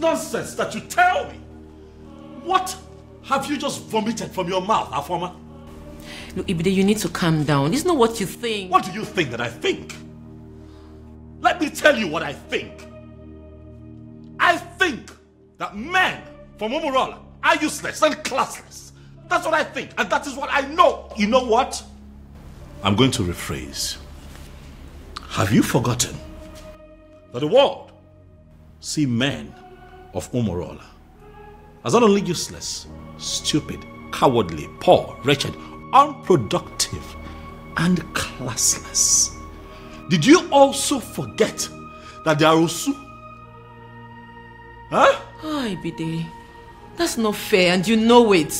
nonsense that you tell me? What have you just vomited from your mouth, Afoma? Look, Ibide, you need to calm down. It's not what you think. What do you think that I think? Let me tell you what I think. I think that men from Umurola are useless and classless. That's what I think, and that is what I know. You know what? I'm going to rephrase. Have you forgotten that the world see men of Umurola as not only useless, stupid, cowardly, poor, wretched, unproductive, and classless? Did you also forget that they are Osu? Huh? Oh, Ibide, that's not fair, and you know it.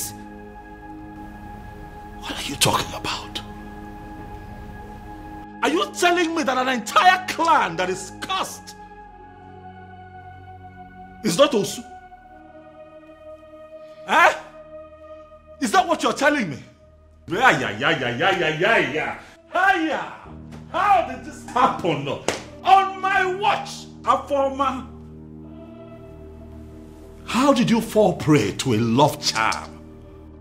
What are you talking about? Are you telling me that an entire clan that is cursed is not Osu? Eh? Is that what you're telling me? Yeah. How did this happen? On my watch, Afoma. How did you fall prey to a love charm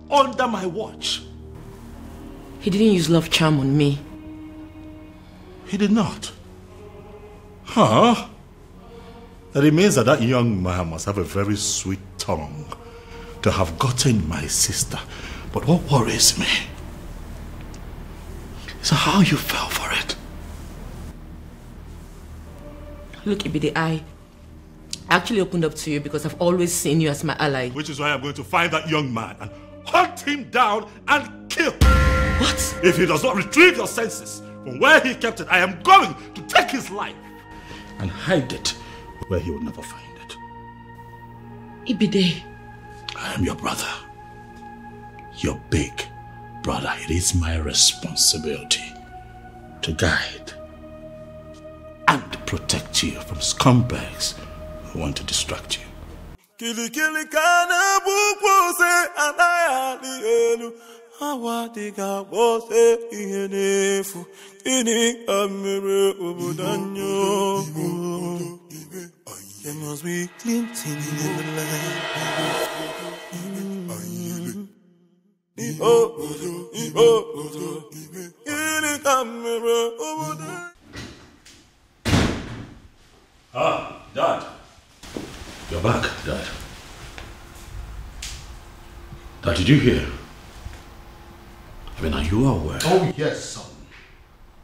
under my watch? He didn't use love charm on me. He did not. Huh? That it means that that young man must have a very sweet tongue to have gotten my sister. But what worries me is how you fell for it. Look, Ibide, I actually opened up to you because I've always seen you as my ally. Which is why I'm going to find that young man and hunt him down and kill. What? If he does not retrieve your senses from where he kept it, I am going to take his life and hide it where he will never find it. Ibide. I am your brother. Your big brother. It is my responsibility to guide and protect you from scumbags who want to distract you. There must be glinting in the light. Ah, Dad. You're back, Dad. Dad, did you hear? I mean, are you aware? Oh, yes, son.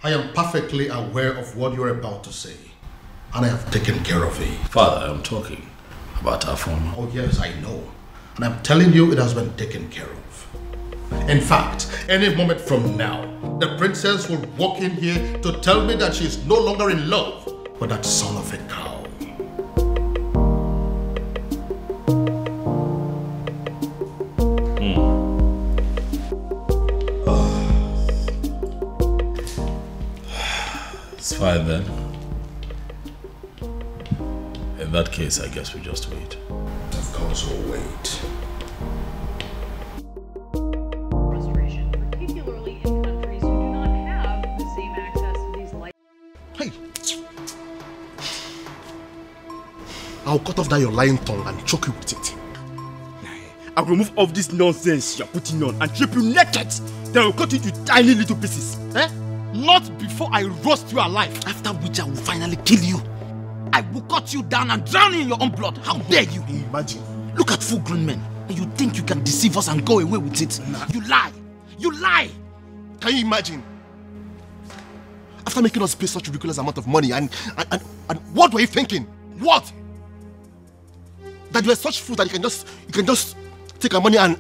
I am perfectly aware of what you're about to say. And I have taken care of it. Father, I'm talking about our former. Oh, yes, I know. And I'm telling you it has been taken care of. In fact, any moment from now, the princess will walk in here to tell me that she is no longer in love with that son of a cow. It's fine then. In that case, I guess we just wait. Of course we'll wait. Frustration, particularly in countries who do not have the same access to these light. Hey! I'll cut off that your lying tongue and choke you with it. I'll remove all this nonsense you're putting on and strip you naked. Then I'll cut you into tiny little pieces. Eh? Not before I roast you alive. After which I will finally kill you. I will cut you down and drown you in your own blood. How dare you? Imagine. Look at full-grown men. And you think you can deceive us and go away with it? Nah. You lie. You lie. Can you imagine? After making us pay such a ridiculous amount of money and what were you thinking? What? That you are such fool that you can just take our money and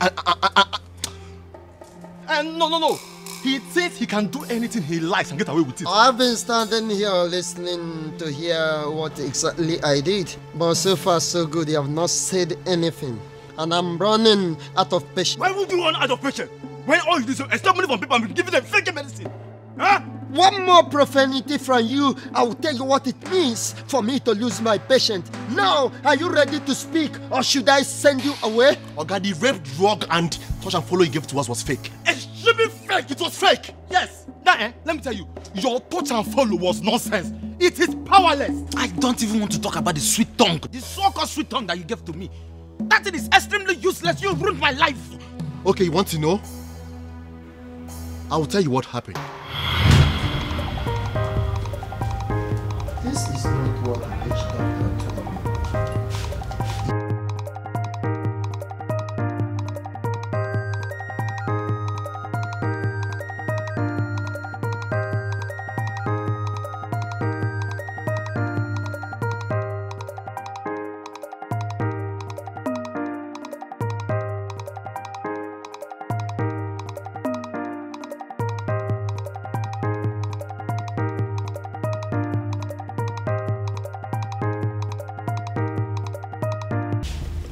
no. He thinks he can do anything he likes and get away with it. I've been standing here listening to hear what exactly I did. But so far so good, you have not said anything. And I'm running out of patience. Why would you run out of patience? When all you do is extort money from people and give them fake medicine. Huh? One more profanity from you, I will tell you what it means for me to lose my patience. Now, are you ready to speak or should I send you away? Oga, the rape, drug and touch and follow you gave to us was fake. Extremely fake. It was fake. Yes. Now, let me tell you, your touch and follow was nonsense. It is powerless. I don't even want to talk about the sweet tongue. The so-called sweet tongue that you gave to me. That thing is extremely useless. You ruined my life. Okay, you want to know? I will tell you what happened. This is not what a witch doctor told me.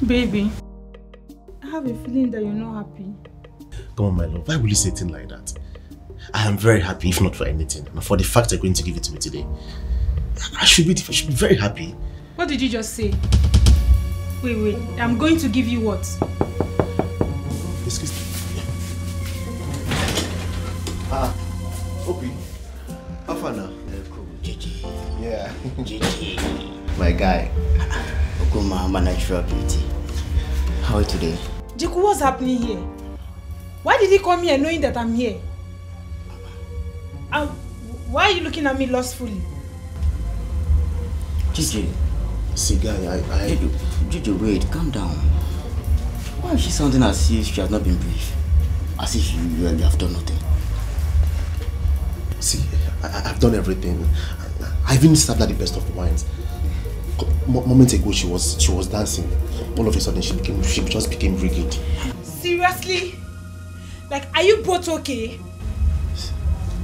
Baby, I have a feeling that you're not happy. Come on, my love. Why will you say things like that? I am very happy, if not for anything. And for the fact you're going to give it to me today. I should be very happy. What did you just say? Wait. I'm going to give you what? Excuse me. Obi. How far now? Gigi. Yeah. Gigi. My guy. Okuma, my natural beauty. How are you today? Jiku, what's happening here? Why did he come here knowing that I'm here? Why are you looking at me lustfully? Gigi. See, guy, Gigi, wait, calm down. Why is she sounding as if she has not been briefed? As if you have done nothing? See, I've done everything. I've even served her the best of wines. Moments ago, she was dancing. All of a sudden, she just became rigid. Seriously? Like, are you both okay?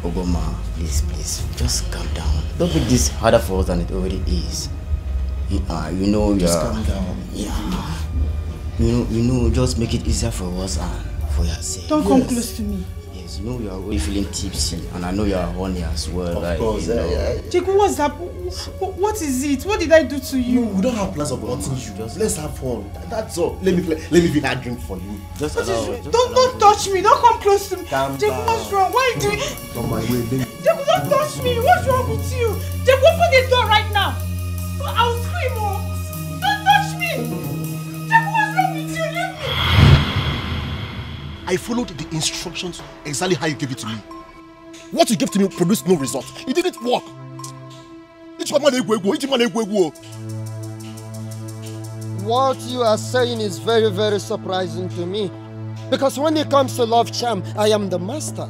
Ogoma, please, just calm down. Don't make this harder for us than it already is. You know, just calm down. Yeah. You know, just make it easier for us and for yourself. Don't come close to me. Yes, you know you are already feeling tipsy, and I know you are horny as well. Of course, yeah. Jiku, what's up? What is it? What did I do to you? No, we don't have plans of hurting you. Let's have fun. That's all. Let me be a drink for you. Don't touch me. Don't come close to me. Jiku, what's wrong? Why are you doing? On my way, baby. Jiku, don't touch me. What's wrong with you? Jiku, open the door right now. I'll scream. Oh. Don't touch me. Jiku, what's wrong with you? Leave me. I followed the instructions exactly how you gave it to me. What you gave to me produced no result. It didn't work. What you are saying is very, very surprising to me. Because when it comes to love charm, I am the master.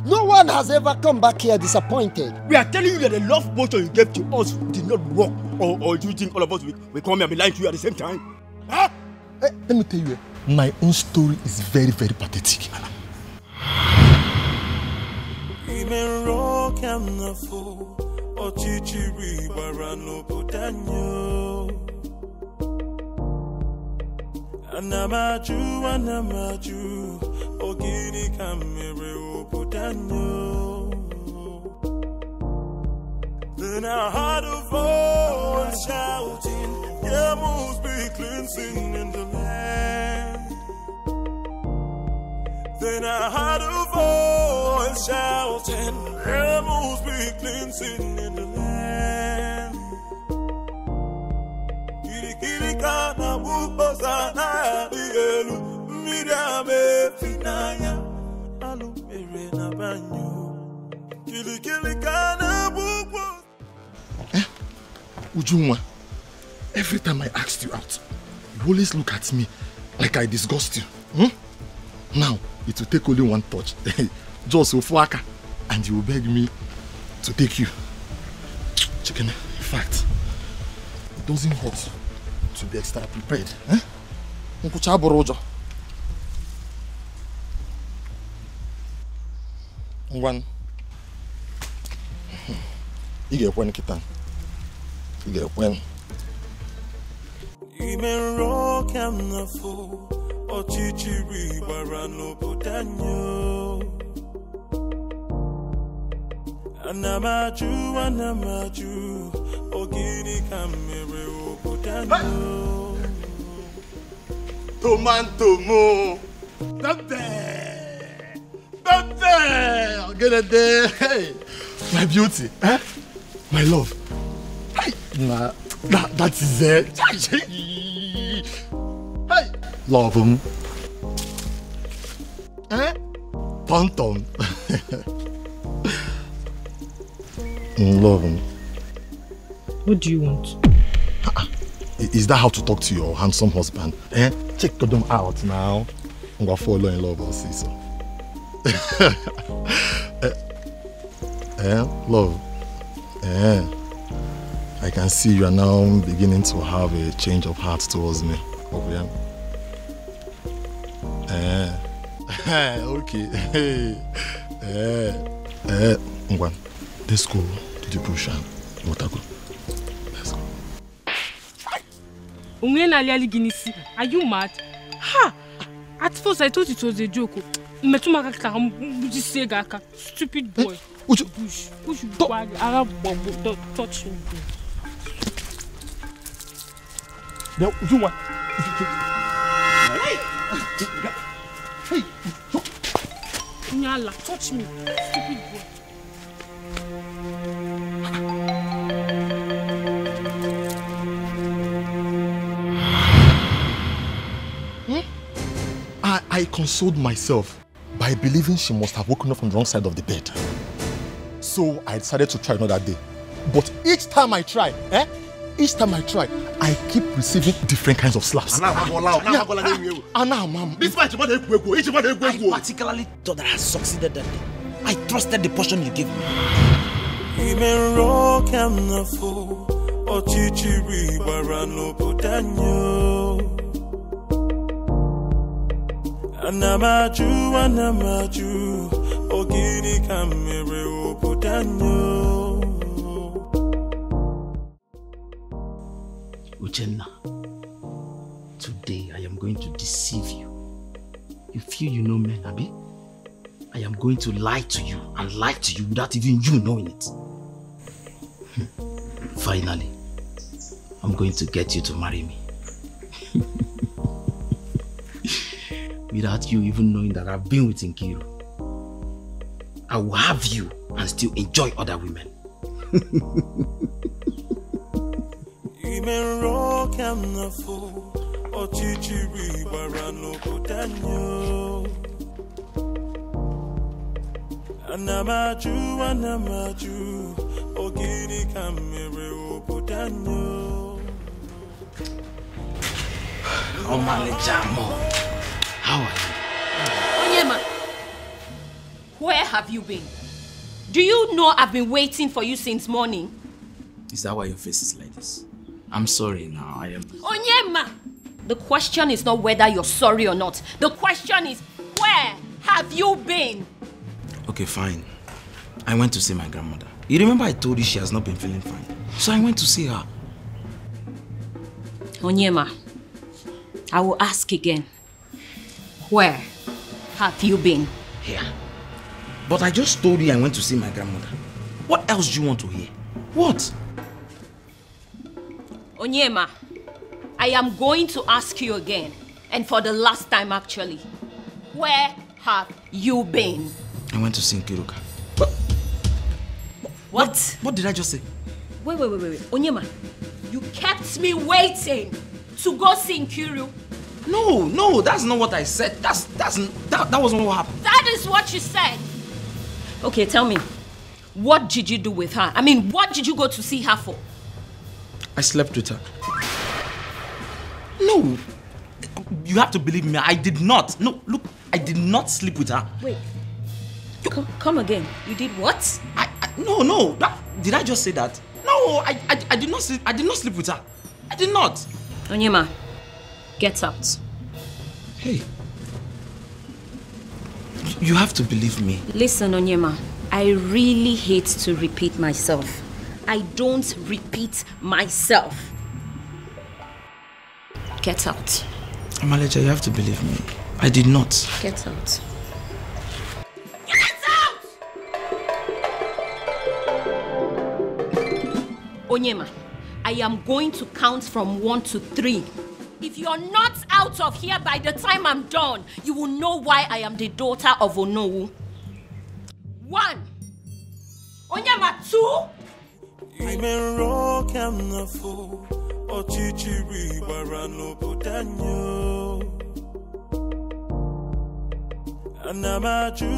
No one has ever come back here disappointed. We are telling you that the love potion you gave to us did not work. Or do you think all of us will come here and be lying to you at the same time? Huh? Hey, let me tell you, my own story is very, very pathetic. Anamaju, ogini kamere oputanyo. Then I heard a voice shouting, there must be cleansing in the land. Then I heard a voice shouting, there must be cleansing in the land. Kirikana wupozana ielu mirame finaya alu merena banyo kirikana wupo. Ujumwa, every time I asked you out, you always look at me like I disgust you. Now, it will take only one touch, just Ofuaka, and you will beg me to take you. Chicken, in fact, it doesn't hurt to be extra prepared. One. You get one kitan. You get one. Imero kamnafu ochichiri barano potanyo. Anamaju ogini kamere oputanyo. Tomanto mo. Bebe. Get it there. Hey, my beauty. My love. Nah, that is it. Hey, love. Eh? Tonton. Love. What do you want? Is that how to talk to your handsome husband? Eh? Check them out now. I'm gonna fall in love or see so. Love. I can see you are now beginning to have a change of heart towards me. Okay. Ngwan, let's go to the bush and Motago. Let's go. Are you mad? Ha! At first I thought it was a joke. Stupid boy. Push don't touch me. No, you want? Hey! Nyala, touch me. Stupid boy. I consoled myself by believing she must have woken up from the wrong side of the bed. So I decided to try another day. But each time I try, I keep receiving different kinds of slaps. This match, I particularly thought that I succeeded that day. I trusted the portion you gave me. Anamaju, ogini kamere oputanyo. Uchenna, today I am going to deceive you. You feel you know men, Abi? I am going to lie to you and lie to you without even you knowing it. Finally, I'm going to get you to marry me. Without you even knowing that I've been with Nkiru. I will have you and still enjoy other women. How are you? Onyema, where have you been? Do you know I've been waiting for you since morning? Is that why your face is like this? I'm sorry now, I am... Onyema! The question is not whether you're sorry or not. The question is, where have you been? Okay, fine. I went to see my grandmother. You remember I told you she has not been feeling fine? So I went to see her. Onyema, I will ask again. Where have you been? Here. But I just told you I went to see my grandmother. What else do you want to hear? What? Onyema, I am going to ask you again, and for the last time actually. Where have you been? I went to see Nkiruka. What? What did I just say? Wait. Onyema, you kept me waiting to go see Nkiru. No, that's not what I said. That wasn't what happened. That is what you said. Okay, tell me, what did you do with her? I mean, what did you go to see her for? I slept with her. No, you have to believe me. I did not. No, look, I did not sleep with her. Wait, come again. You did what? No. Did I just say that? No, I did not sleep. I did not sleep with her. I did not. Onyema, get out. Hey. You have to believe me. Listen, Onyema, I really hate to repeat myself. I don't repeat myself. Get out. Amaleja, you have to believe me. I did not. Get out. Get out! Onyema, I am going to count from 1 to 3. If you're not out of here by the time I'm done, you will know why I am the daughter of Onowu. 1. Onyema, 2. Ime rock am na fo, ochichiri barano budanyo. Anamaju,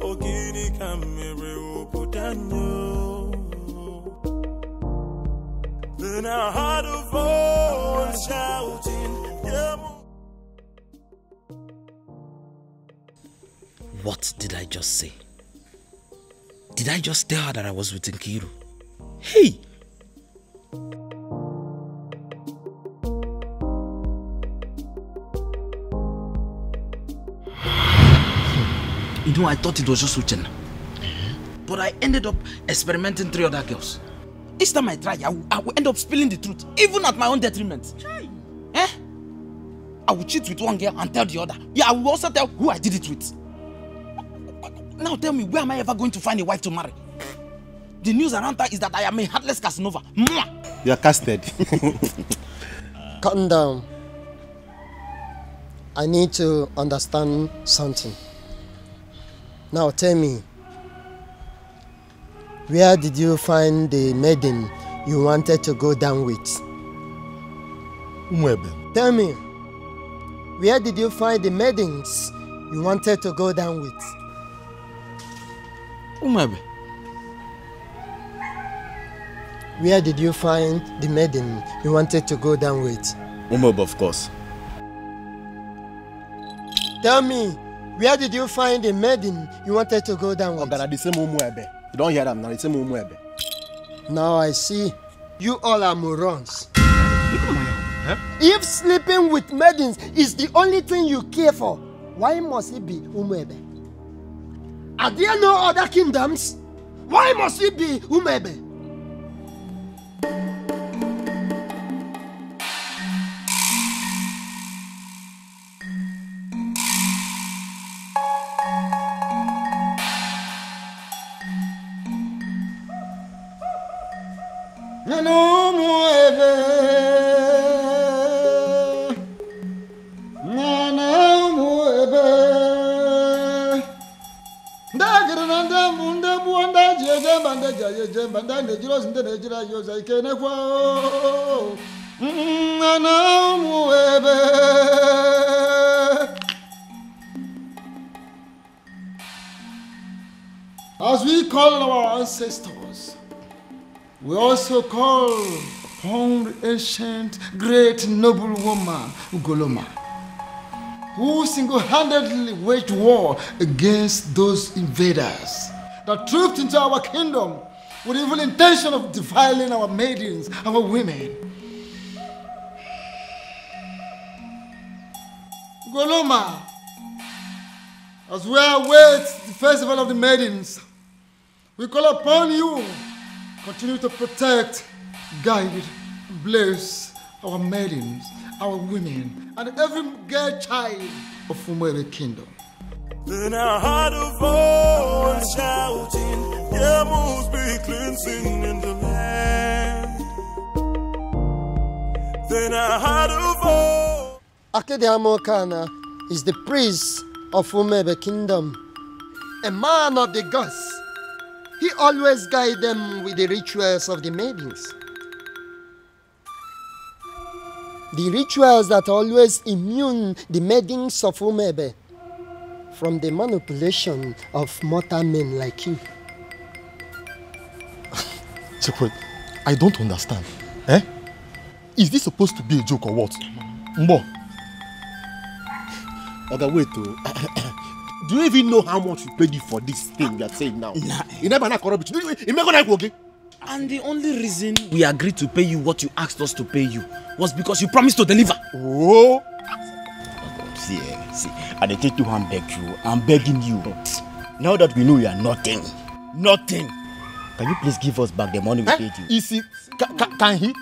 ogini kamere budanyo. Then I heard a voice shouting, yeah. What did I just say? Did I just tell her that I was with Nkiru? Hey! You know, I thought it was just Uchenna. But I ended up experimenting 3 other girls. Each time I try, I will end up spilling the truth, even at my own detriment. Eh? I will cheat with one girl and tell the other. Yeah, I will also tell who I did it with. Now tell me, where am I ever going to find a wife to marry? The news around her is that I am a heartless Casanova. You are casted. Calm down. I need to understand something. Now tell me, where did you find the maiden you wanted to go down with? Umwebe. Tell me, where did you find the maidens you wanted to go down with? Umwebe. Where did you find the maiden you wanted to go down with? Umwebe, of course. Tell me, where did you find the maiden you wanted to go down with? The same Umwebe. You don't hear them now, the same Umwebe. Now I see. You all are morons. If sleeping with maidens is the only thing you care for, why must it be Umwebe? Are there no other kingdoms? Why must it be Umwebe? As we call our ancestors, we also call upon the ancient, great, noble woman, Ugoloma, who single-handedly waged war against those invaders that trooped into our kingdom with the evil intention of defiling our maidens, our women. Ugoloma, as we await the festival of the maidens, we call upon you. Continue to protect, guide, bless our maidens, our women, and every girl child of Umwebe kingdom. Then I heard a voice shouting, there must be cleansing in the land. Then I heard a voice. Akedeamokana is the priest of Umwebe kingdom, a man of the gods. He always guides them with the rituals of the maidens. The rituals that always immune the maidens of Umwebe from the manipulation of mortal men like you. Chekwe, I don't understand. Eh? Is this supposed to be a joke or what? Mbo. Okay, wait. Do you even know how much we paid you for this thing you are saying now? Nah. You never know corrupt. And the only reason we agreed to pay you what you asked us to pay you was because you promised to deliver. Oh. See, I take you and beg you. I'm begging you. Now that we know you are nothing, can you please give us back the money we paid you? Easy. Can he?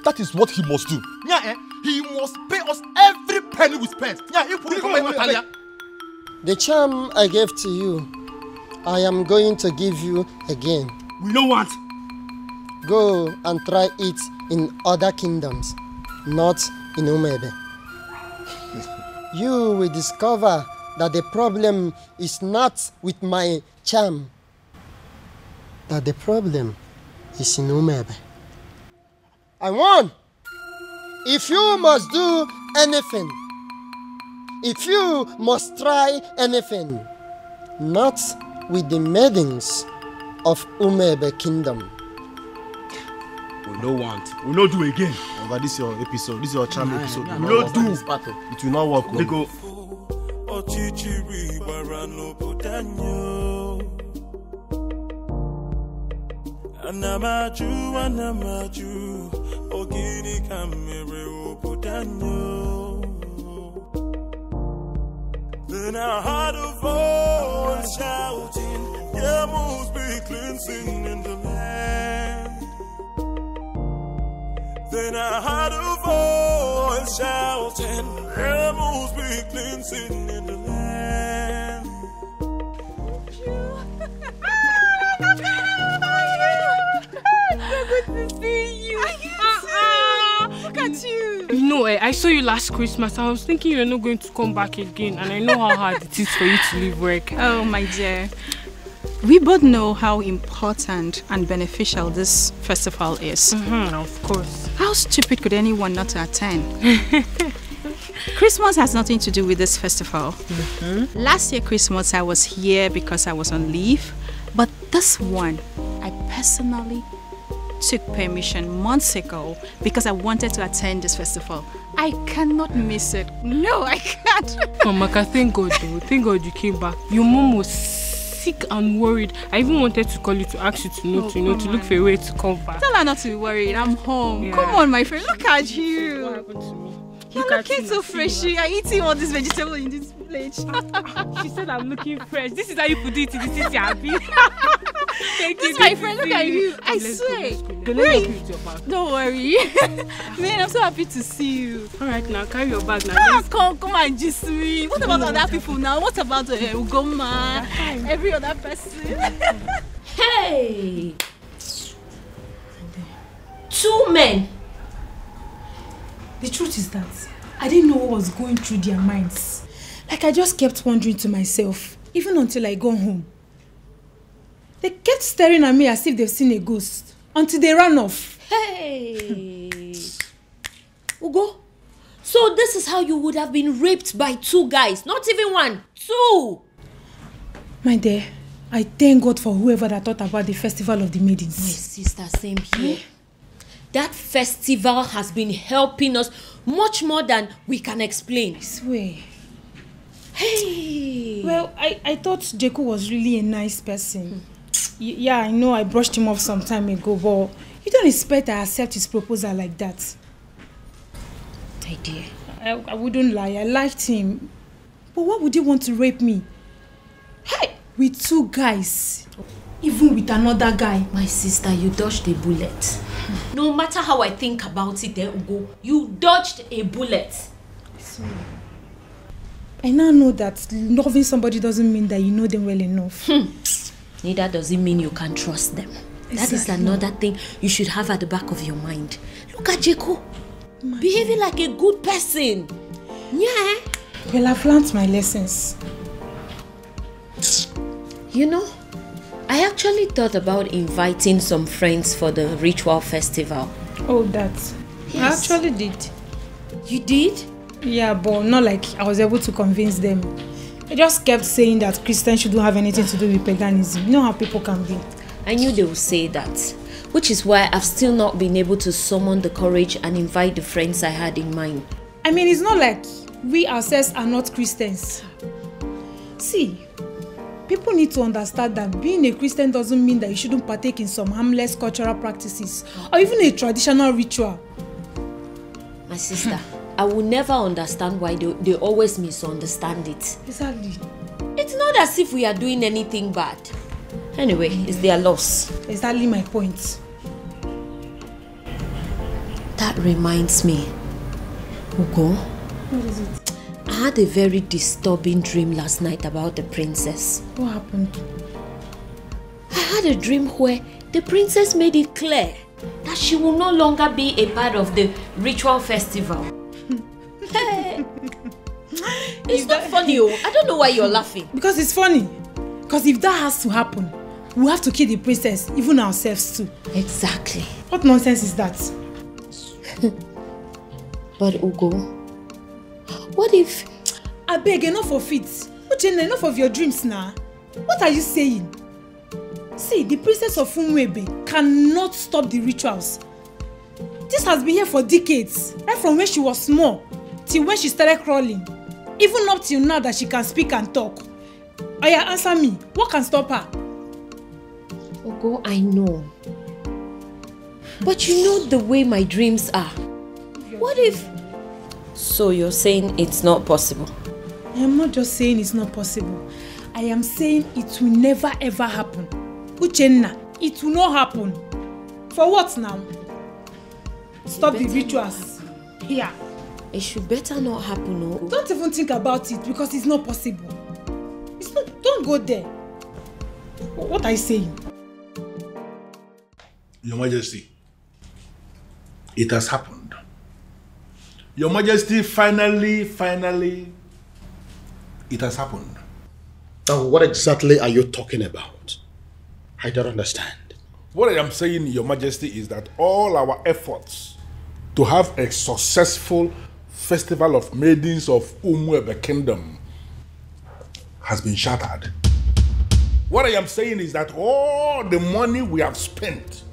That is what he must do. Yeah, he must pay us every penny we spent. Yeah, The charm I gave to you, I am going to give you again. We don't want. Go and try it in other kingdoms, not in Umwebe. You will discover that the problem is not with my charm, that the problem is in Umebe. I won! If you must do anything, if you must try anything, not with the maidens of Umebe Kingdom. We no want. We no do again. But this is your episode. This is your charm episode. We no do. It will not work. We go. Anamaju, Ogini Kamere Opudanyo. Then I heard a voice shouting, there must be cleansing in the land. Then I heard a voice shouting, there must be cleansing in the land. So good to see you. Look at you. No, I saw you last Christmas. I was thinking you're not going to come back again, and I know how hard it is for you to leave work. Oh, my dear. We both know how important and beneficial this festival is. Of course. How stupid could anyone not to attend? Christmas has nothing to do with this festival. Last year Christmas I was here because I was on leave, but this one I personally took permission months ago because I wanted to attend this festival. I cannot miss it. No, I can't. Mama, thank God though. Thank God you came back. Your mom was sick and worried. I even wanted to call you to ask you to look for a way to come back. Tell her not to be worried. I'm home. Yeah. Come on, my friend. Look at you. What happened to me? You're looking so fresh. You're eating all this vegetable in this plate. She said I'm looking fresh. This is how you put it in the city, Abby. Thank this you. My friend, look at you. I swear. Don't worry. Man, I'm so happy to see you. Alright, now carry your bag now. Come and just me. What about other people now? What about Ugoma? Every other person? Hey! 2 men. The truth is that I didn't know what was going through their minds. Like I just kept wondering to myself, even until I got home. They kept staring at me as if they've seen a ghost, until they ran off. Hey! Ugo, so this is how you would have been raped by 2 guys, not even 1, 2! My dear, I thank God for whoever that thought about the Festival of the Maidens. My sister, same here. That festival has been helping us much more than we can explain. I swear. Hey! Well, I thought Jeku was really a nice person. Yeah, I know I brushed him off some time ago, but you don't expect I accept his proposal like that. My dear. I wouldn't lie, I liked him. But why would he want to rape me? Hey! With 2 guys. Even with another guy. My sister, you dodged a bullet. No matter how I think about it, Ugo, you dodged a bullet. Sorry. I now know that loving somebody doesn't mean that you know them well enough. Neither does it mean you can trust them. Exactly. That is another thing you should have at the back of your mind. Look at Jeko. Behaving like a good person. Yeah. Well, I've learned my lessons. You know, I actually thought about inviting some friends for the ritual festival. Oh, that. Yes. I actually did. You did? Yeah, but not like I was able to convince them. I just kept saying that Christians shouldn't have anything to do with paganism. You know how people can be. I knew they would say that, which is why I've still not been able to summon the courage and invite the friends I had in mind. I mean, it's not like we ourselves are not Christians. See, people need to understand that being a Christian doesn't mean that you shouldn't partake in some harmless cultural practices or even a traditional ritual. My sister, I will never understand why they always misunderstand it. Exactly. It's not as if we are doing anything bad. Anyway, it's their loss. Exactly my point. That reminds me. Ugo? What is it? I had a very disturbing dream last night about the princess. What happened? I had a dream where the princess made it clear that she will no longer be a part of the ritual festival. It's not funny, oh. I don't know why you're laughing. Because it's funny. Because if that has to happen, we have to kill the princess, even ourselves too. Exactly. What nonsense is that? But Ugo, what if... I beg, enough of it. Uchenna, enough of your dreams now. What are you saying? See, the princess of Umwebe cannot stop the rituals. This has been here for decades, right from when she was small till when she started crawling. Even up till now that she can speak and talk. Aya, answer me. What can stop her? Ugo, I know. But you know the way my dreams are. What if... So you're saying it's not possible? I am not just saying it's not possible. I am saying it will never ever happen. Uchenna, it will not happen. For what now? Stop the rituals. Here. It should better not happen, no? Don't even think about it because it's not possible. It's not. Don't go there. What are you saying? Your Majesty, it has happened. Your Majesty, finally, it has happened. Now, what exactly are you talking about? I don't understand. What I am saying, Your Majesty, is that all our efforts to have a successful festival of maidens of Umwebe Kingdom has been shattered. What I am saying is that all the money we have spent,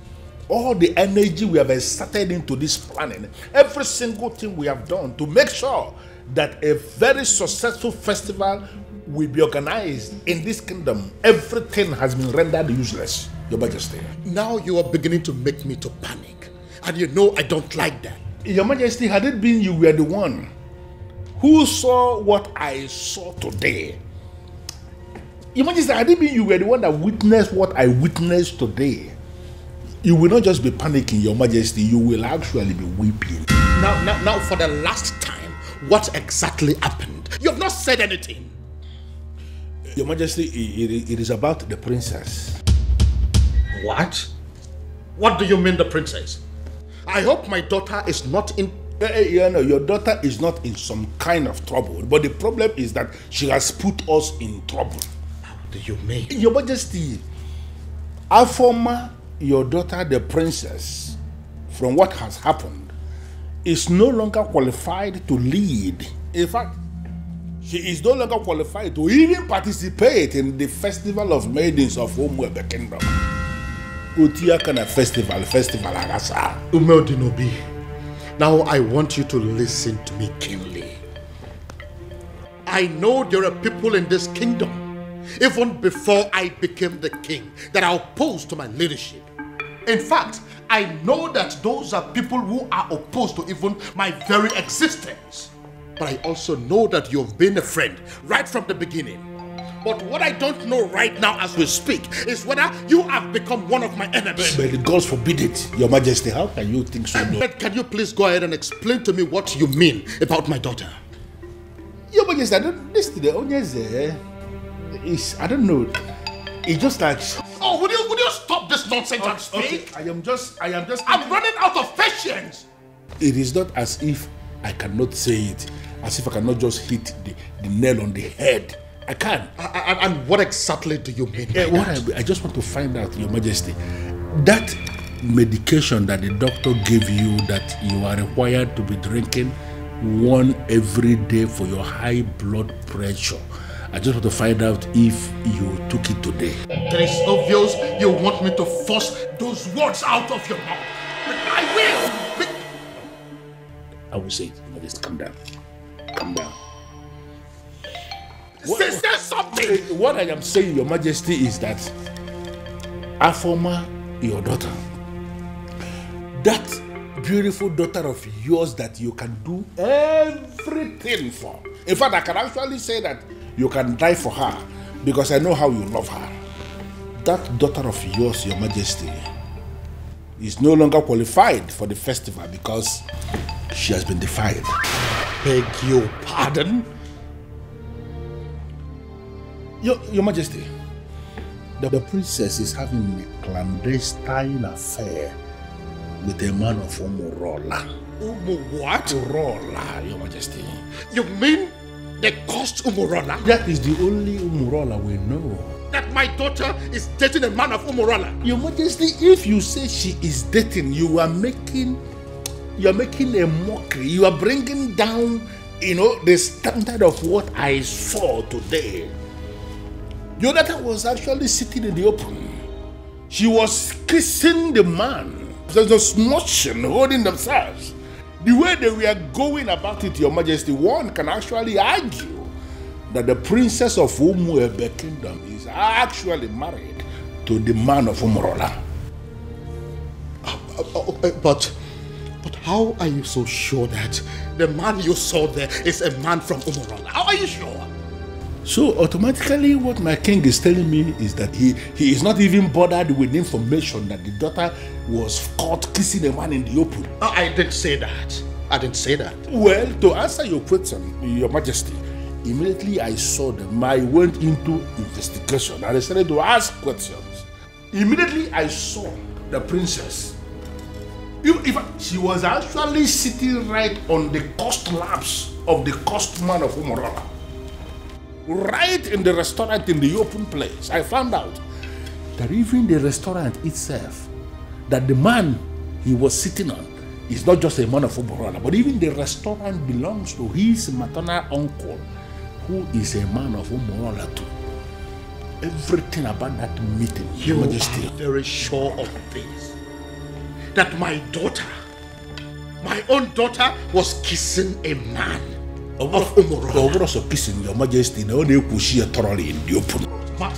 all the energy we have exerted into this planning, every single thing we have done to make sure that a very successful festival will be organized in this kingdom, everything has been rendered useless, Your Majesty. Now you are beginning to make me to panic. And you know I don't like that. Your Majesty, had it been you were the one who saw what I saw today, Your Majesty, had it been you were the one that witnessed what I witnessed today, you will not just be panicking, Your Majesty, you will actually be weeping. Now, for the last time, what exactly happened? You have not said anything. Your Majesty, it is about the princess. What? What do you mean, the princess? I hope my daughter is not in... Your daughter is not in some kind of trouble, but the problem is that she has put us in trouble. How do you mean? Your Majesty, Afoma, your daughter, the princess, from what has happened, is no longer qualified to lead. In fact, she is no longer qualified to even participate in the Festival of Maidens of Umwebe Kingdom. Utiakana Festival Agasa. Umeodinobi, now I want you to listen to me keenly. I know there are people in this kingdom, even before I became the king, that are opposed to my leadership. In fact, I know that those are people who are opposed to even my very existence. But I also know that you've been a friend right from the beginning. But what I don't know right now as we speak is whether you have become one of my enemies. But the gods forbid it, Your Majesty. How can you think so? But can you please go ahead and explain to me what you mean about my daughter? Your Majesty, I don't listen to the onions. I don't know. It's just like... Oh, would you stop this nonsense and speak? Okay. I am just... I'm running out of patience. It is not as if I cannot say it, as if I cannot just hit the nail on the head. I can. And what exactly do you mean? I just want to find out, Your Majesty, that medication that the doctor gave you that you are required to be drinking one every day for your high blood pressure, I just want to find out if you took it today. It is obvious you want me to force those words out of your mouth. I will! I will say it. Just calm down. Calm down. Say something! What I am saying, Your Majesty, is that Afoma, your daughter, that beautiful daughter of yours that you can do everything for. In fact, I can actually say that you can die for her because I know how you love her. That daughter of yours, Your Majesty, is no longer qualified for the festival because she has been defied. Beg your pardon? Your Majesty, the princess is having a clandestine affair with a man of Umurola. What? Umurola, Your Majesty. You mean they caused Umurola? That is the only Umurola we know. that my daughter is dating a man of Umorola? Your Majesty, if you say she is dating, you are making a mockery. You are bringing down, the standard of what I saw today. Your daughter was actually sitting in the open. She was kissing the man. There's no smooching, holding themselves. The way they were going about it, Your Majesty, one can actually argue that the princess of Umuebe Kingdom is actually married to the man of Umorola. But how are you so sure that the man you saw there is a man from Umorola? How are you sure? So automatically what my king is telling me is that he is not even bothered with information that the daughter was caught kissing a man in the open. I didn't say that. I didn't say that. Well, to answer your question, Your Majesty, immediately I saw them, I went into investigation and I started to ask questions. Immediately I saw the princess. She was actually sitting right on the cost laps of the cost man of Umorola. Right in the restaurant in the open place. I found out that even the restaurant itself, that the man he was sitting on is not just a man of Umorola, but even the restaurant belongs to his maternal uncle, who is a man of Umorola too. Everything about that meeting, Your Majesty. Are very sure of this. That my daughter, my own daughter, was kissing a man of Umorola. Over also kissing, Your Majesty, no one could see her thoroughly in the open. My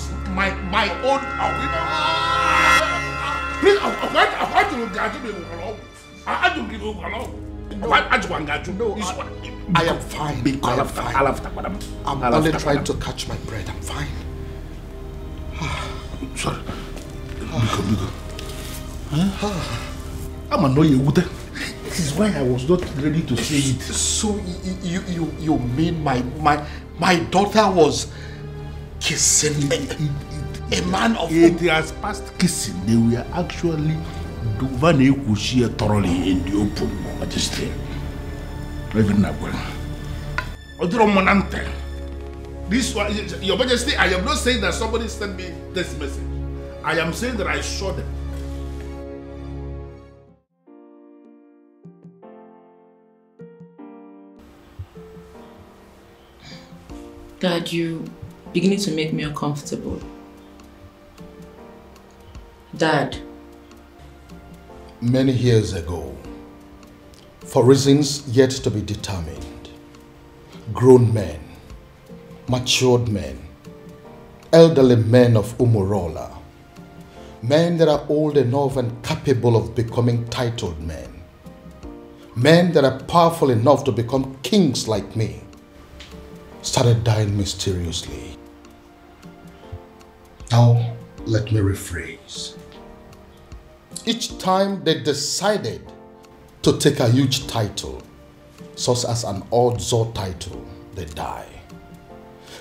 own. Please, I want to get you. I don't give you alone. No, I am fine. I am fine. I'm only trying to catch my breath. I'm fine. Sorry. Biko. I'm annoyed. This is why I was not ready to say it. So you mean my daughter was kissing a man of... It has passed kissing. They were actually thoroughly in the open, Majesty. Even now, this one, Your Majesty, I am not saying that somebody sent me this message. I am saying that I saw them. Dad, you're beginning to make me uncomfortable. Dad. Many years ago, for reasons yet to be determined, grown men, matured men, elderly men of Umorola, men that are old enough and capable of becoming titled men that are powerful enough to become kings like me, started dying mysteriously. Now, let me rephrase. Each time they decided to take a huge title, such as an Odzor title, they die.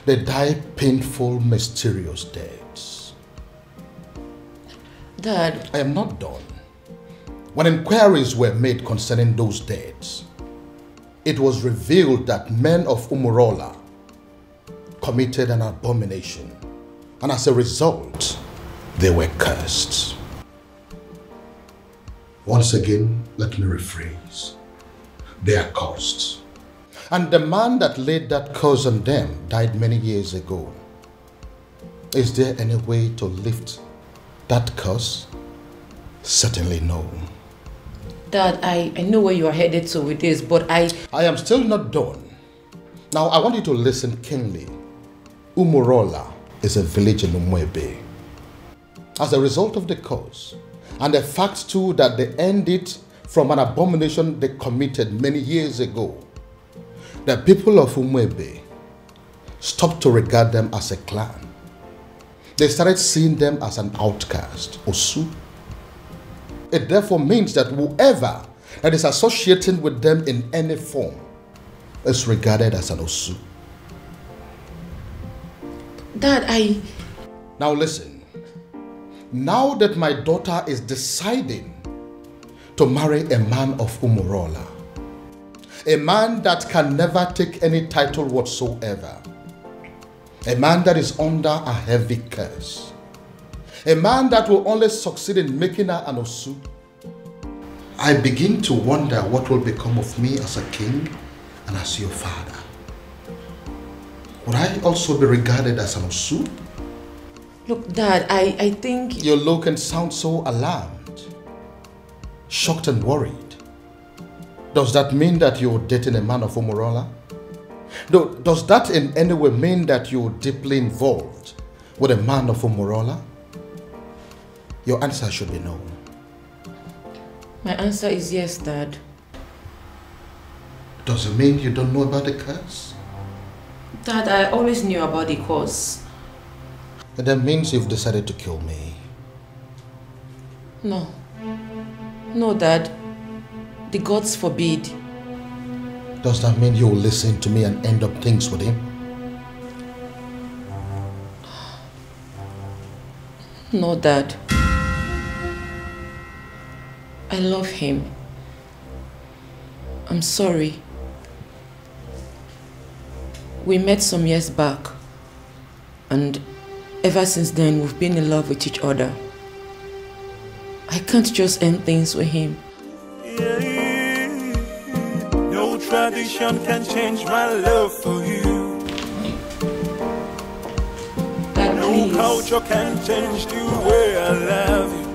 They die painful, mysterious deaths. Dad. I am not done. When inquiries were made concerning those deaths, it was revealed that men of Umorola committed an abomination, and as a result, they were cursed. Once again, let me rephrase. They are cursed. And the man that laid that curse on them died many years ago. Is there any way to lift that curse? Certainly no. Dad, I know where you are headed to with this, but I am still not done. Now, I want you to listen keenly. Umorola is a village in Umuebe. As a result of the curse, and the fact too that they ended from an abomination they committed many years ago, the people of Umuebe stopped to regard them as a clan. They started seeing them as an outcast, Osu. It therefore means that whoever that is associating with them in any form is regarded as an Osu. Dad, Now listen. Now that my daughter is deciding to marry a man of Umorola, a man that can never take any title whatsoever, A man that is under a heavy curse. A man that will only succeed in making her an Osu. I begin to wonder what will become of me as a king and as your father. Would I also be regarded as an Osu? Look, Dad, I think... You look and sound so alarmed, shocked and worried. Does that mean that you're dating a man of Umurola? Does that in any way mean that you're deeply involved with a man of Umurola? Your answer should be no. My answer is yes, Dad. Does it mean you don't know about the curse? Dad, I always knew about the curse. That means you've decided to kill me. No. No, Dad. The gods forbid. Does that mean you'll listen to me and end up things with him? No, Dad. I love him. I'm sorry. We met some years back, and ever since then we've been in love with each other. I can't just end things with him. No tradition can change my love for you. No culture can change the way I love you.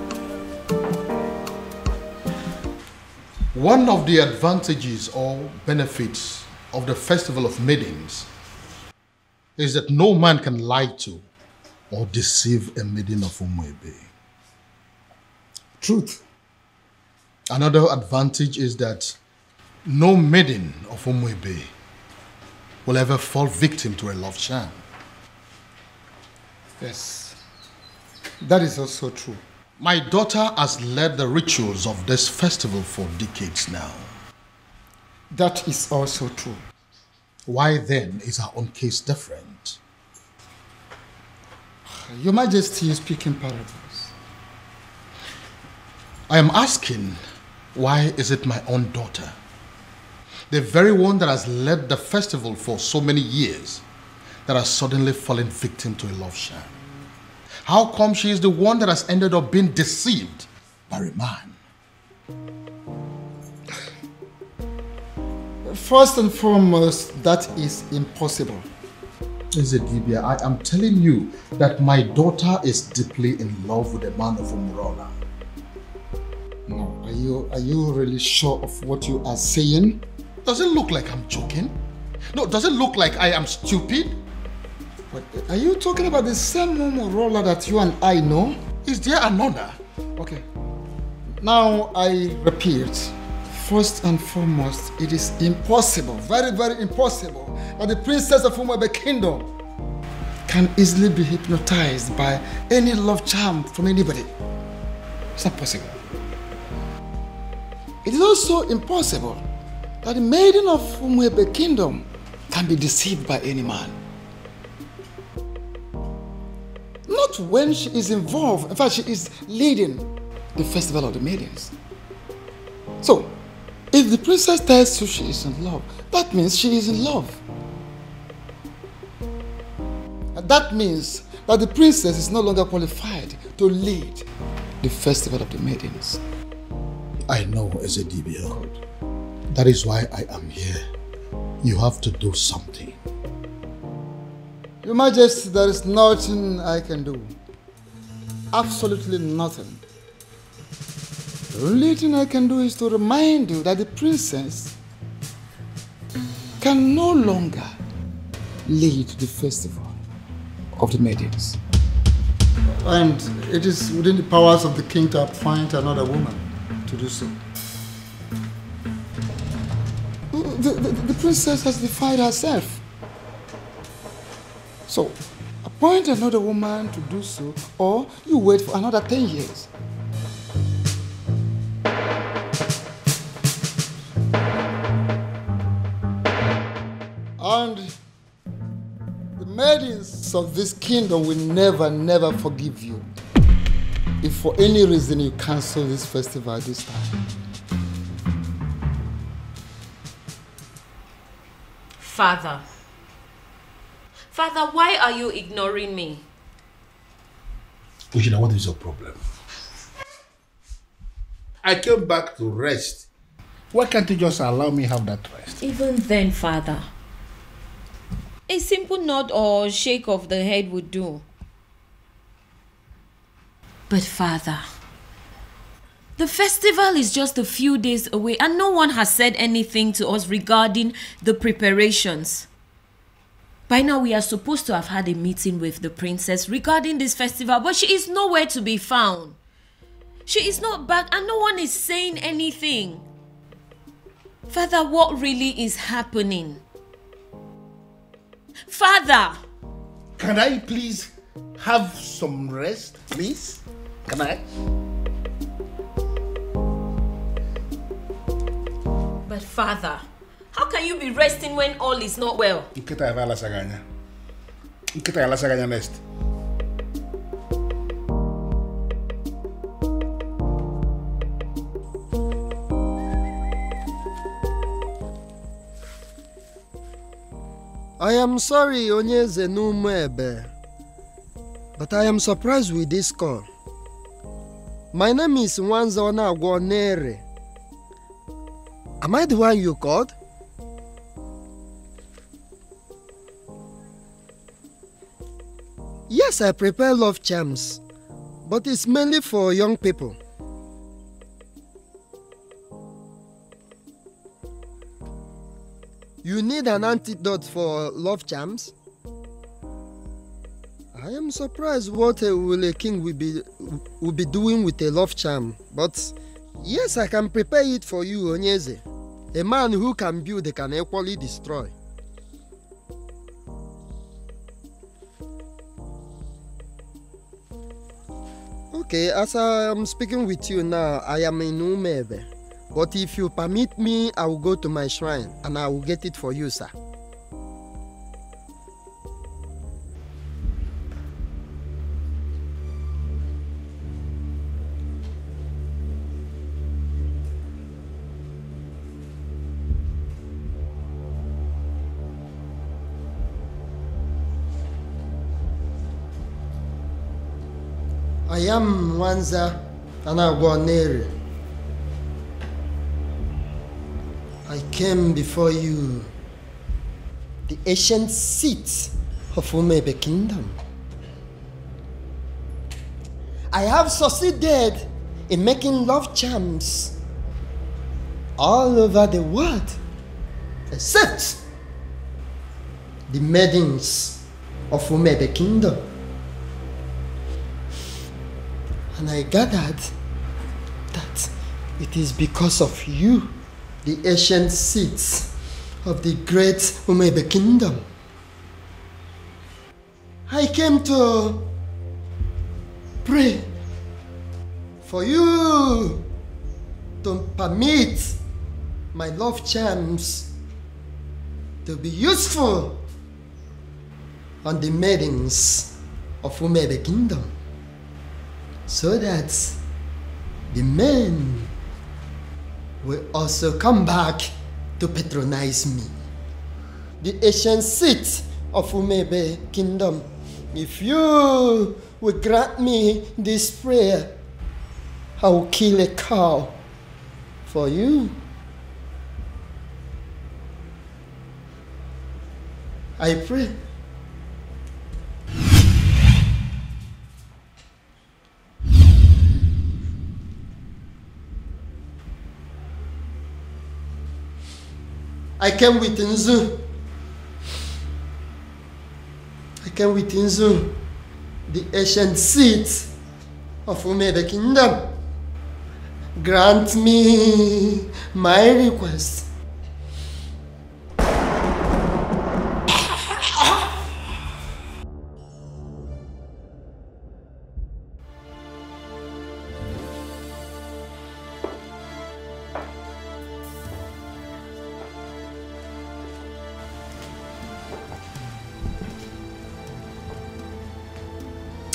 One of the advantages or benefits of the Festival of Maidens is that no man can lie to or deceive a maiden of Umuebe. Truth. Another advantage is that no maiden of Umuebe will ever fall victim to a love charm. Yes, that is also true. My daughter has led the rituals of this festival for decades now. That is also true. Why then is our own case different? Your Majesty is speaking parables. I am asking, why is it my own daughter, the very one that has led the festival for so many years, that has suddenly fallen victim to a love charm? How come she is the one that has ended up being deceived by a man? First and foremost, that is impossible. Ezedibia, I am telling you that my daughter is deeply in love with the man of Umurola. No, are you really sure of what you are saying? Does it look like I'm joking? No, does it look like I am stupid? But are you talking about the same Umurola that you and I know? Is there another? Okay. Now I repeat. First and foremost, it is impossible, very, very impossible, that the princess of Umuebe Kingdom can easily be hypnotized by any love charm from anybody. It's not possible. It is also impossible that the maiden of Umuebe Kingdom can be deceived by any man. Not when she is involved. In fact, she is leading the Festival of the Maidens. So, if the princess tells you she is in love, that means she is in love. And that means that the princess is no longer qualified to lead the Festival of the Maidens. I know, Ezedibia. That is why I am here. You have to do something. Your Majesty, there is nothing I can do. Absolutely nothing. The only thing I can do is to remind you that the princess can no longer lead the Festival of the Maidens. And it is within the powers of the king to appoint another woman to do so. The princess has defied herself. So, appoint another woman to do so, or you wait for another 10 years. And the maidens of this kingdom will never forgive you if for any reason you cancel this festival this time. Father, Father, why are you ignoring me? Ushina, what is your problem? I came back to rest. Why can't you just allow me have that rest? Even then, Father, a simple nod or shake of the head would do. But Father, the festival is just a few days away and no one has said anything to us regarding the preparations. By now we are supposed to have had a meeting with the princess regarding this festival, but she is nowhere to be found. She is not back and no one is saying anything. Father, what really is happening? Father! Can I please have some rest, please? Can I? But Father, how can you be resting when all is not well? Nkita ya vala saganya. Nkita ya la saganya next. I am sorry, Onyeze Numebe, but I am surprised with this call. My name is Nwanzona Gwonere. Am I the one you called? Yes, I prepare love charms, but it's mainly for young people. You need an antidote for love charms? I am surprised what will a king will be doing with a love charm, but yes, I can prepare it for you, Onyeze. A man who can build can equally destroy. Okay, as I am speaking with you now, I am in Umebe. But if you permit me, I will go to my shrine and I will get it for you, sir. I am Nwanza Anagwanere. I came before you, the ancient seat of Umebe Kingdom. I have succeeded in making love charms all over the world, except the maidens of Umebe Kingdom. And I gathered that it is because of you, the ancient seats of the great Umebe Kingdom. I came to pray for you to permit my love charms to be useful on the maidens of Umebe Kingdom, so that the men will also come back to patronize me. The ancient seat of Umebe Kingdom, if you will grant me this prayer, I will kill a cow for you. I pray. I came with Nzu. I came with Nzu, the ancient seat of Umebe Kingdom. Grant me my request.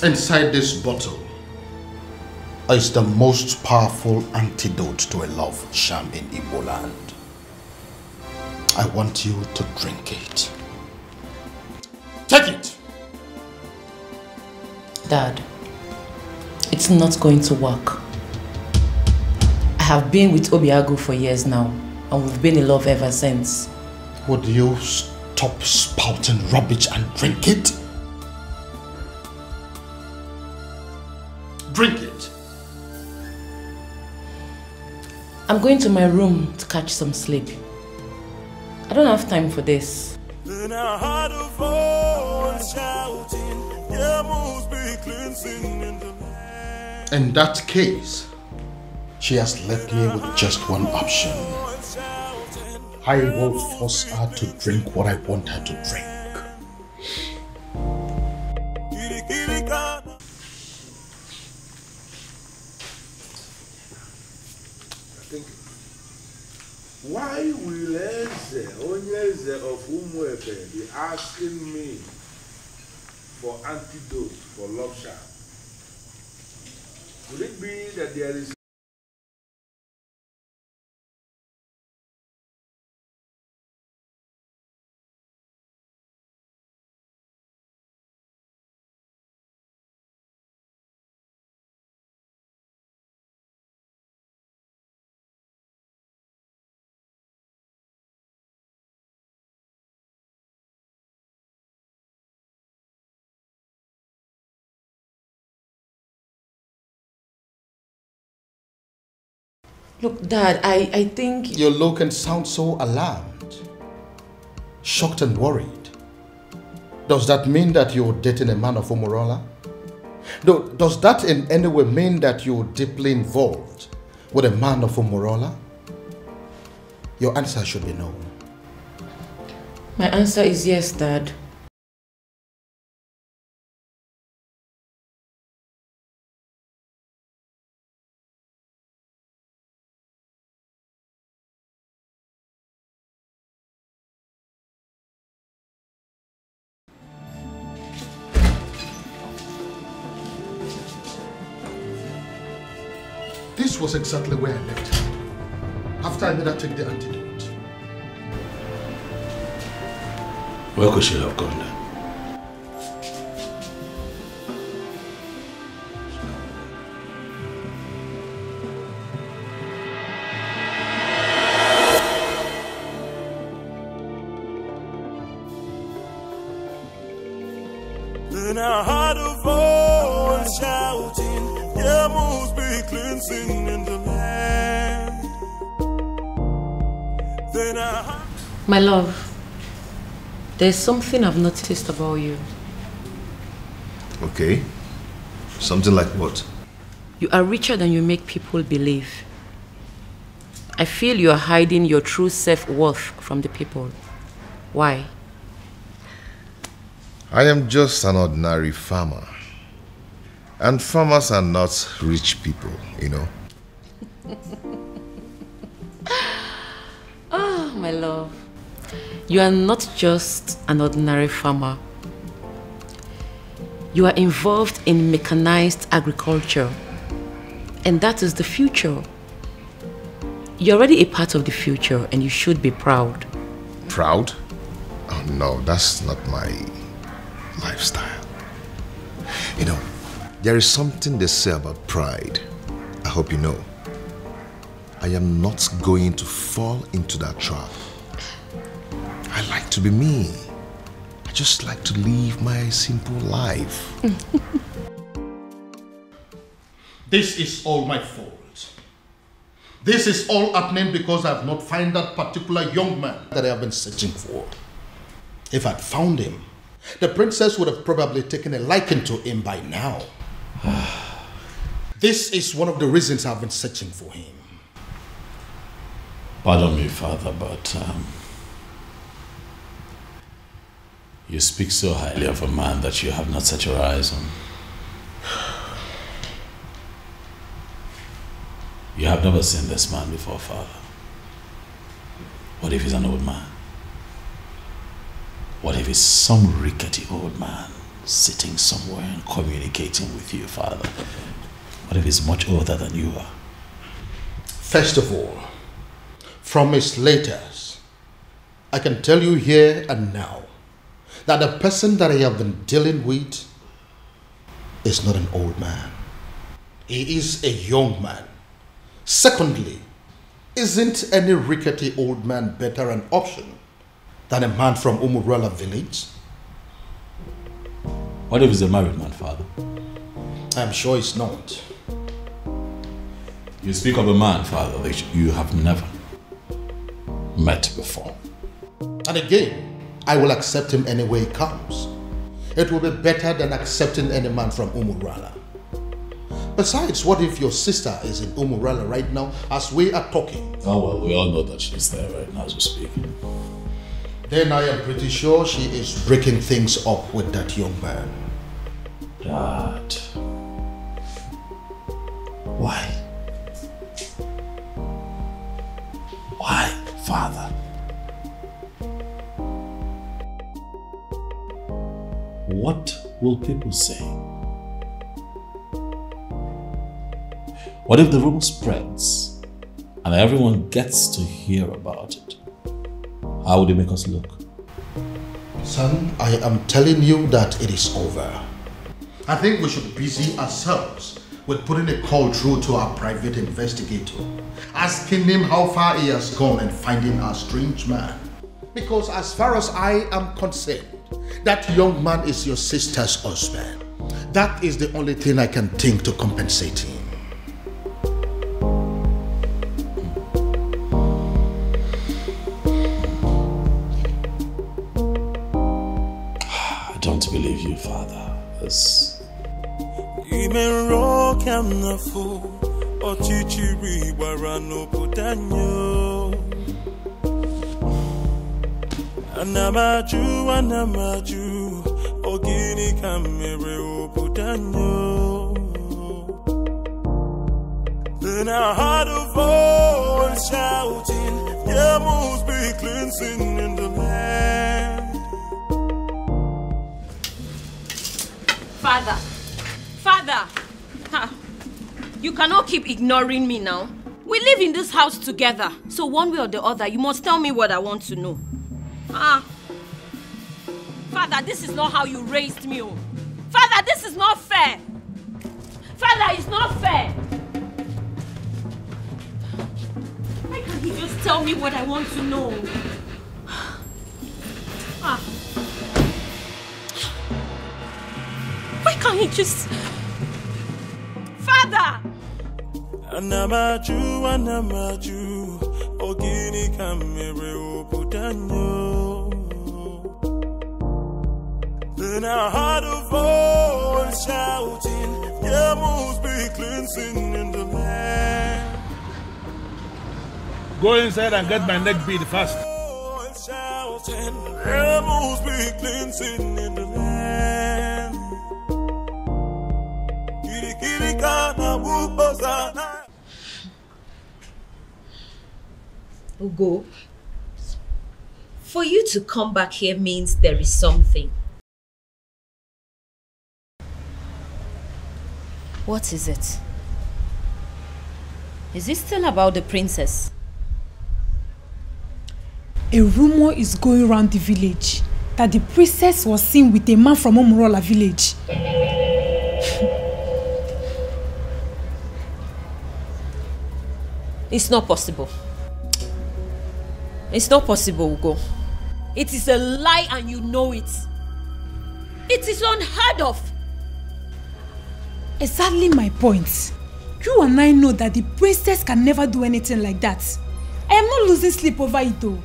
Inside this bottle is the most powerful antidote to a love charm in Igbo land. I want you to drink it. Take it! Dad, it's not going to work. I have been with Obiagu for years now, and we've been in love ever since. Would you stop spouting rubbish and drink it? Drink it! I'm going to my room to catch some sleep. I don't have time for this. Then I heard a voice shouting, there must be cleansing in the land. In that case, she has left me with just one option. I will force her to drink what I want her to drink. Why will Onyeze of Umuefe be asking me for antidote for love charm? Could it be that there is Look, Dad, I think... You look and sound so alarmed, shocked and worried. Does that mean that you're dating a man of Umurola? Does that in any way mean that you're deeply involved with a man of Umurola? Your answer should be no. My answer is yes, Dad. This was exactly where I left her, after I made her take the antidote. where could she have gone then? Then I heard a voice shouting, there must be cleansing in the land. Then I heard... My love, there's something I've noticed about you. Okay. Something like what? You are richer than you make people believe. I feel you are hiding your true self-worth from the people. Why? I am just an ordinary farmer. And farmers are not rich people, you know. Oh, my love. You are not just an ordinary farmer. You are involved in mechanized agriculture. And that is the future. You're already a part of the future and you should be proud. Proud? Oh no, that's not my lifestyle. You know, there is something they say about pride. I hope you know. I am not going to fall into that trap. I like to be me. I just like to live my simple life. This is all my fault. This is all happening because I have not found that particular young man that I have been searching for. If I'd found him, the princess would have probably taken a liking to him by now. This is one of the reasons I've been searching for him. Pardon me, Father, but you speak so highly of a man that you have not set your eyes on. You have never seen this man before, Father. What if he's an old man? What if he's some rickety old man sitting somewhere and communicating with you, Father? What if he's much older than you are? First of all, from his letters, I can tell you here and now that the person that I have been dealing with is not an old man. He is a young man. Secondly, isn't any rickety old man better an option than a man from Umurola village? What if he's a married man, Father? I'm sure it's not. You speak of a man, Father, that you have never met before. And again, I will accept him any way he comes. It will be better than accepting any man from Umurola. Besides, what if your sister is in Umurola right now as we are talking? Oh well, we all know that she's there right now as we speak. Then I am pretty sure she is breaking things up with that young man. Dad. Why? Why, Father? What will people say? What if the rumor spreads and everyone gets to hear about it? How would it make us look? Son, I am telling you that it is over. I think we should busy ourselves with putting a call through to our private investigator, asking him how far he has gone in finding our strange man. Because as far as I am concerned, that young man is your sister's husband. That is the only thing I can think to compensate him. I don't believe you, Father. Anamaju, ogini kamere obudanyo. Then I heard a voice shouting, there must be cleansing in the land. Father, you cannot keep ignoring me now. We live in this house together, so one way or the other, you must tell me what I want to know. Father, this is not how you raised me. Oh. Father, this is not fair. Father, it's not fair. Why can't he just tell me what I want to know? Why can't he just... Father! Anamaju, ogini kamere obudanyo. Then I heard a voice shouting, there must be cleansing in the land. Go inside and get my neck beat fast. Shouting, there must be cleansing in the land. Ugo, for you to come back here means there is something. What is it? Is it still about the princess? A rumor is going around the village that the princess was seen with a man from Umurola village. It's not possible. It's not possible, Ugo. It is a lie and you know it. It is unheard of. Exactly my point. You and I know that the princess can never do anything like that. I am not losing sleep over it though.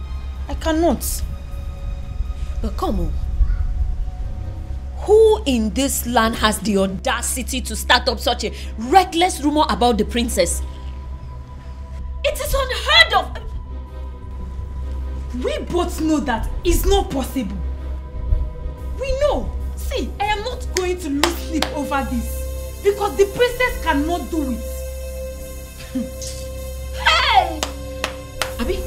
I cannot. But come on. Who in this land has the audacity to start up such a reckless rumor about the princess? It is unheard of. We both know that it's not possible. We know. See, I am not going to lose sleep over this. Because the princess cannot do it. Hey! Abi,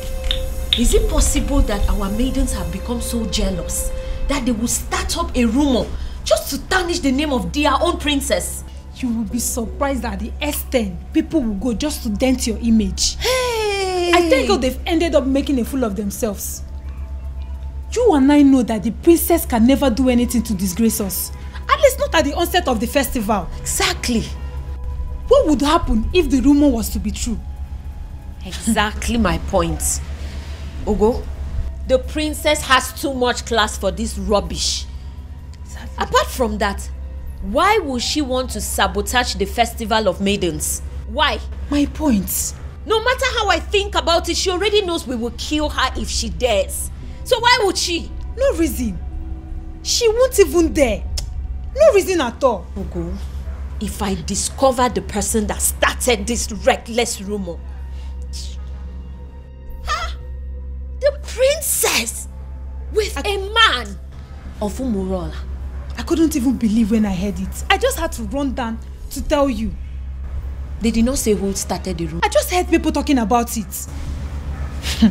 is it possible that our maidens have become so jealous that they will start up a rumor just to tarnish the name of their own princess? You will be surprised at the extent people will go just to dent your image. Hey! I think they've ended up making a fool of themselves. You and I know that the princess can never do anything to disgrace us. At least not at the onset of the festival. Exactly. What would happen if the rumor was to be true? Exactly my point. Ogo, the princess has too much class for this rubbish. Exactly. Apart from that, why would she want to sabotage the festival of maidens? Why? My point. No matter how I think about it, she already knows we will kill her if she dares. So why would she? No reason. She won't even dare. No reason at all. Ogo, if I discover the person that started this reckless rumor, the princess with a man of Umurola. I couldn't even believe when I heard it. I just had to run down to tell you. They did not say who started the rumor. I just heard people talking about it.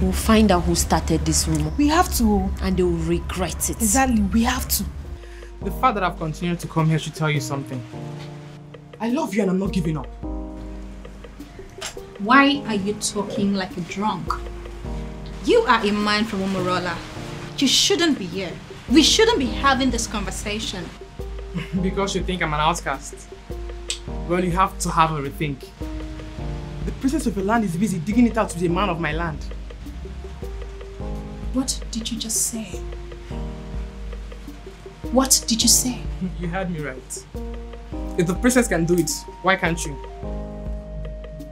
We'll find out who started this rumor. We have to. And they will regret it. Exactly, we have to. The fact that I've continued to come here should tell you something. I love you and I'm not giving up. Why are you talking like a drunk? You are a man from Umurola. You shouldn't be here. We shouldn't be having this conversation. Because you think I'm an outcast. Well, you have to have a rethink. The princess of your land is busy digging it out to be a man of my land. What did you just say? What did you say? You heard me right. If the princess can do it, why can't you?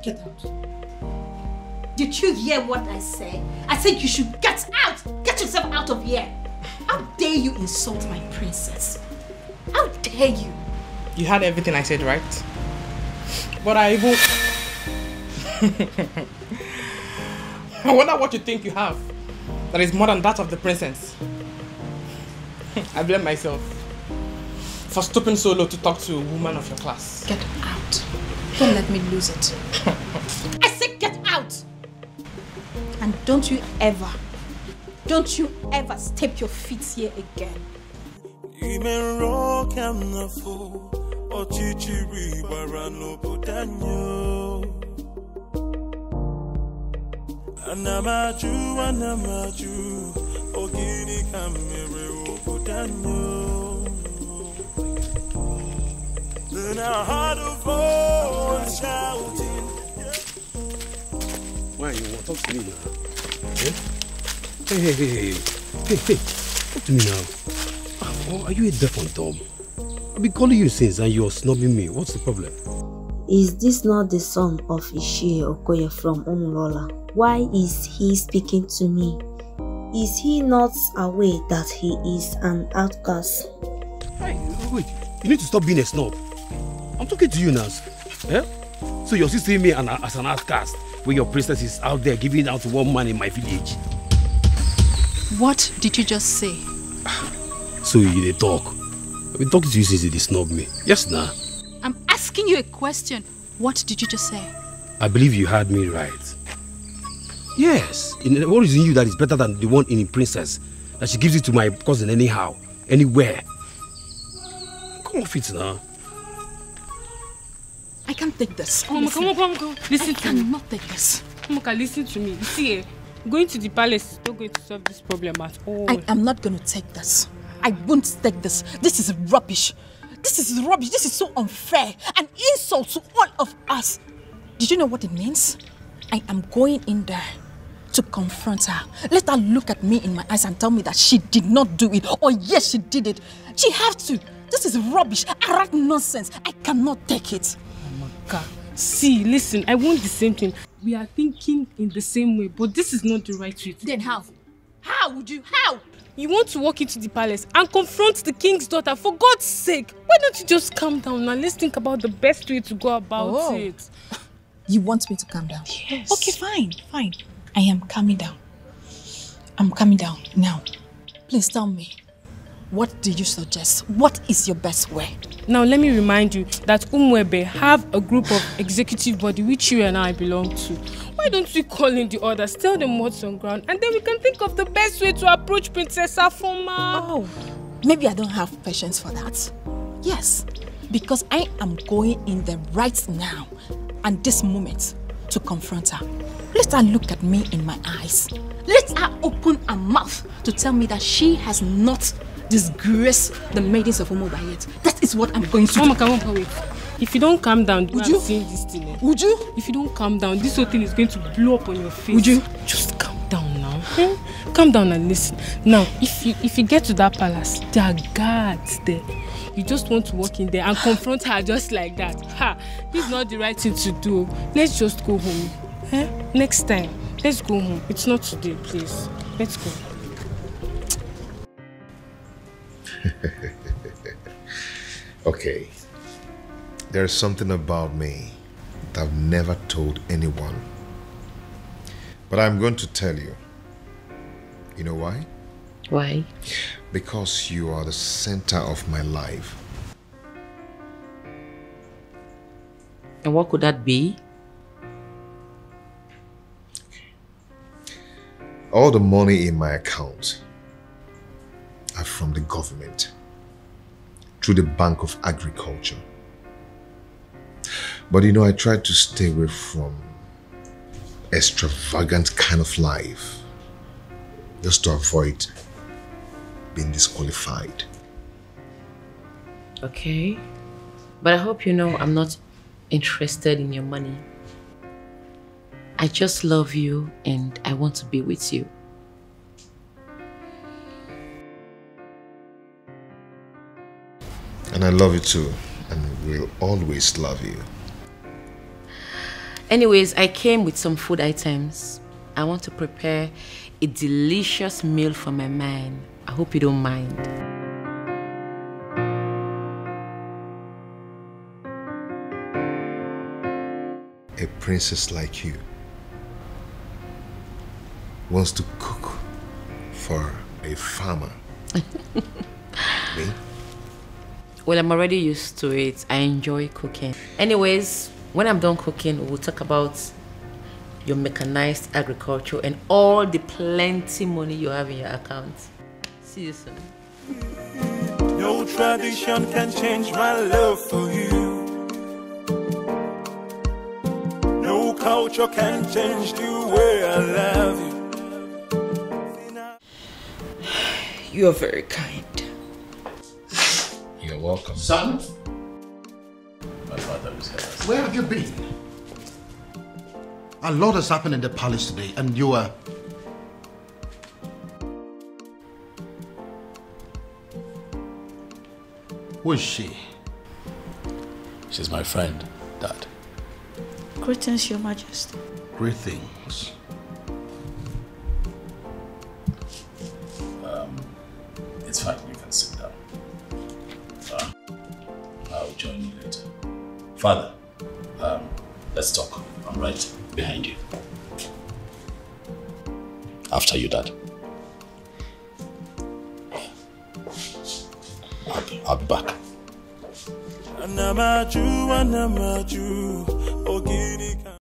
Get out. Did you hear what I said? I said you should get out! Get yourself out of here! How dare you insult my princess? How dare you? You heard everything I said, right? But I even... I wonder what you think you have that is more than that of the princess. I blame myself for stooping so low to talk to a woman of your class. Get out. Don't let me lose it. I said get out! And don't you ever step your feet here again. Anamaju, ogini kamere obodanyo. Then I heard a voice shouting. Why you want to talk to me now? Hey, talk to me now. Oh, are you a deaf and dumb? I've been calling you since and you're snubbing me. What's the problem? Is this not the son of Ishie Okoye from Umurola? Why is he speaking to me? Is he not aware that he is an outcast? Hey, wait, you need to stop being a snob. I'm talking to you now. Eh? So you're still seeing me as an outcast when your princess is out there giving out to one man in my village. What did you just say? So you dey talk. I've been talking to you since you snub me. Yes, nah. I'm asking you a question. What did you just say? I believe you heard me right. Yes. What is in you that is better than the one in the princess? That she gives it to my cousin anyhow, anywhere. Come off it now. I can't take this. Come on. Listen to me. I cannot take this. Momoka, listen to me. You see, going to the palace is not going to solve this problem at all. I am not going to take this. I won't take this. This is rubbish. This is rubbish. This is so unfair. An insult to all of us. Did you know what it means? I am going in there to confront her. Let her look at me in my eyes and tell me that she did not do it. Or yes, she did it. She has to. This is rubbish. Arrant nonsense. I cannot take it. Momoka, see, listen, I want the same thing. We are thinking in the same way, but this is not the right way. Then how? How would you? How? You want to walk into the palace and confront the king's daughter, for God's sake. Why don't you just calm down and let's think about the best way to go about it. You want me to calm down? Yes. Okay, fine. I am calming down. I'm calming down now. Please tell me, what do you suggest? What is your best way? Now let me remind you that Umwebe have a group of executive body which you and I belong to. Why don't we call in the others, tell them what's on ground, and then we can think of the best way to approach Princess Afoma. Oh, maybe I don't have patience for that. Yes, because I am going in there right now and this moment to confront her. Let her look at me in my eyes. Let her open her mouth to tell me that she has not disgraced the maidens of Umoba yet. That is what I'm going to do. Mama, come on, wait. If you don't calm down, would you? This thing, eh? Would you? If you don't calm down, this whole thing is going to blow up on your face. Would you? Just calm down now. Okay? Calm down and listen. Now, if you get to that palace, there are guards there. You just want to walk in there and confront her just like that. Ha! This is not the right thing to do. Let's just go home. Eh? Next time, let's go home. It's not today, please. Let's go. Okay. There's something about me that I've never told anyone. But I'm going to tell you. You know why? Why? Because you are the center of my life. And what could that be? All the money in my account are from the government through the Bank of Agriculture. But you know, I try to stay away from extravagant kind of life just to avoid being disqualified. Okay. But I hope you know I'm not interested in your money. I just love you and I want to be with you. And I love you too, and will always love you. Anyways, I came with some food items. I want to prepare a delicious meal for my man. I hope you don't mind. A princess like you wants to cook for a farmer. Me? Well, I'm already used to it. I enjoy cooking. Anyways, when I'm done cooking, we'll talk about your mechanized agriculture and all the plenty money you have in your account. See you soon. No tradition can change my love for you. No culture can change the way I love you. You are very kind. You're welcome. Son? My father is here. Where have you been? A lot has happened in the palace today, and you are... Who is she? She's my friend, Dad. Greetings, Your Majesty. Greetings. It's fine, you can sit down. I'll join you later. Father, let's talk. I'm right behind you. After you, Dad. I'll be back. Anamaju, Anamaju, Ogini.